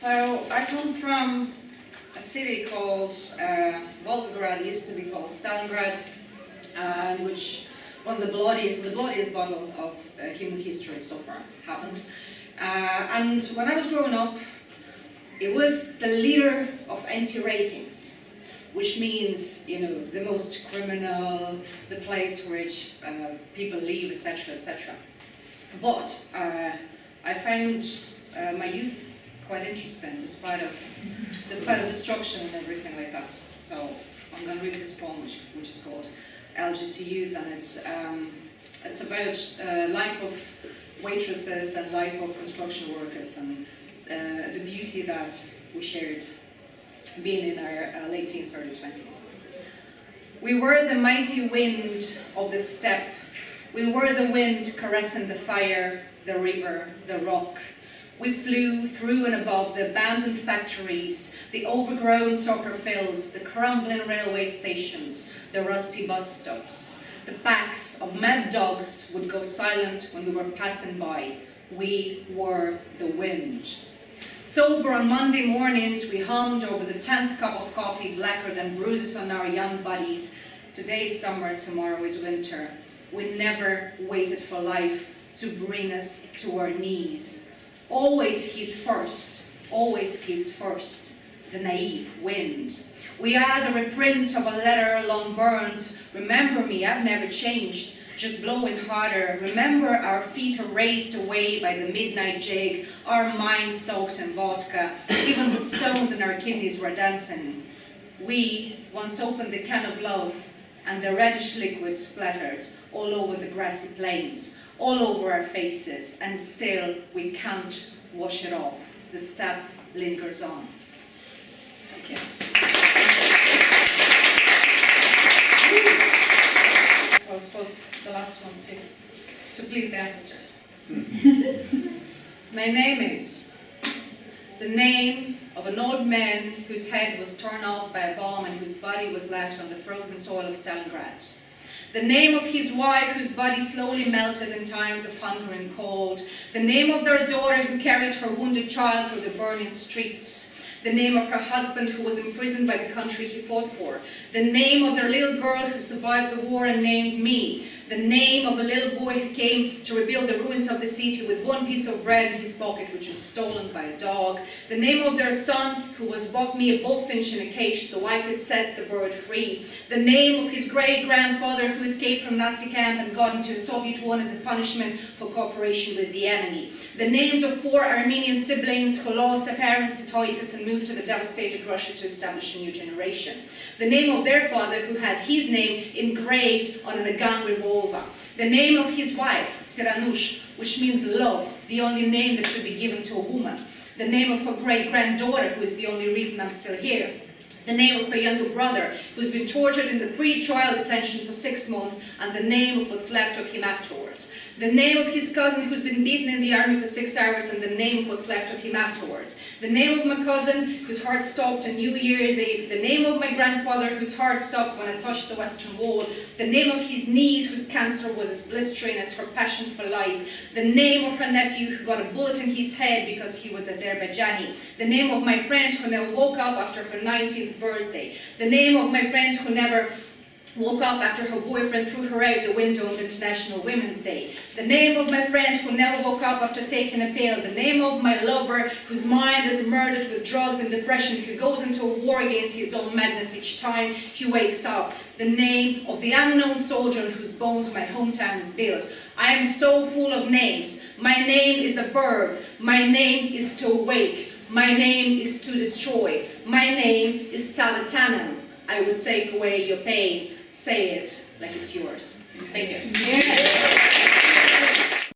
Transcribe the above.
So I come from a city called Volgograd, used to be called Stalingrad, which one of the bloodiest battle of human history so far happened. And when I was growing up, it was the leader of anti-ratings, which means, you know, the most criminal, the place which people leave, etc., etc. But I found my youth quite interesting, despite of destruction and everything like that. So I'm going to read this poem, which is called Elegy to Youth, and it's about life of waitresses and life of construction workers and the beauty that we shared being in our late teens, early 20s. We were the mighty wind of the steppe. We were the wind caressing the fire, the river, the rock. We flew through and above the abandoned factories, the overgrown soccer fields, the crumbling railway stations, the rusty bus stops. The backs of mad dogs would go silent when we were passing by. We were the wind. Sober on Monday mornings, we hummed over the 10th cup of coffee, blacker than bruises on our young bodies. Today's summer, tomorrow is winter. We never waited for life to bring us to our knees. Always heat first, always kiss first, the naive wind. We are the reprint of a letter long burned. Remember me, I've never changed, just blowing harder. Remember our feet are raised away by the midnight jig, our minds soaked in vodka. Even the stones in our kidneys were dancing. We once opened the can of love, and the reddish liquid splattered all over the grassy plains, all over our faces, and still we can't wash it off. The stab lingers on. Thank you. So I suppose the last one to please the ancestors. My name is the name of an old man whose head was torn off by a bomb and whose body was left on the frozen soil of Stalingrad. The name of his wife, whose body slowly melted in times of hunger and cold. The name of their daughter, who carried her wounded child through the burning streets. The name of her husband, who was imprisoned by the country he fought for. The name of their little girl who survived the war and named me. The name of a little boy who came to rebuild the ruins of the city with one piece of bread in his pocket, which was stolen by a dog. The name of their son, who was bought me a bullfinch in a cage so I could set the bird free. The name of his great-grandfather who escaped from Nazi camp and got into a Soviet one as a punishment for cooperation with the enemy. The names of 4 Armenian siblings who lost their parents to typhus and moved to the devastated Russia to establish a new generation. The name of their father, who had his name engraved on a gun revolver. The name of his wife, Siranush, which means love, the only name that should be given to a woman. The name of her great-granddaughter, who is the only reason I'm still here. The name of her younger brother, who's been tortured in the pre-trial detention for 6 months, and the name of what's left of him afterwards. The name of his cousin, who's been beaten in the army for 6 hours, and the name of what's left of him afterwards. The name of my cousin, whose heart stopped on New Year's Eve. The name of my grandfather, whose heart stopped when I touched the Western Wall. The name of his niece, whose cancer was as blistering as her passion for life. The name of her nephew, who got a bullet in his head because he was Azerbaijani. The name of my friend who never woke up after her 19th birthday. The name of my friend who never woke up after her boyfriend threw her out the window on International Women's Day. The name of my friend who never woke up after taking a pill. The name of my lover whose mind is murdered with drugs and depression, who goes into a war against his own madness each time he wakes up. The name of the unknown soldier on whose bones my hometown is built. I am so full of names. My name is a verb. My name is to awake. My name is to destroy. My name is Tavatanam. I would take away your pain. Say it like it's yours. Thank you. Yeah.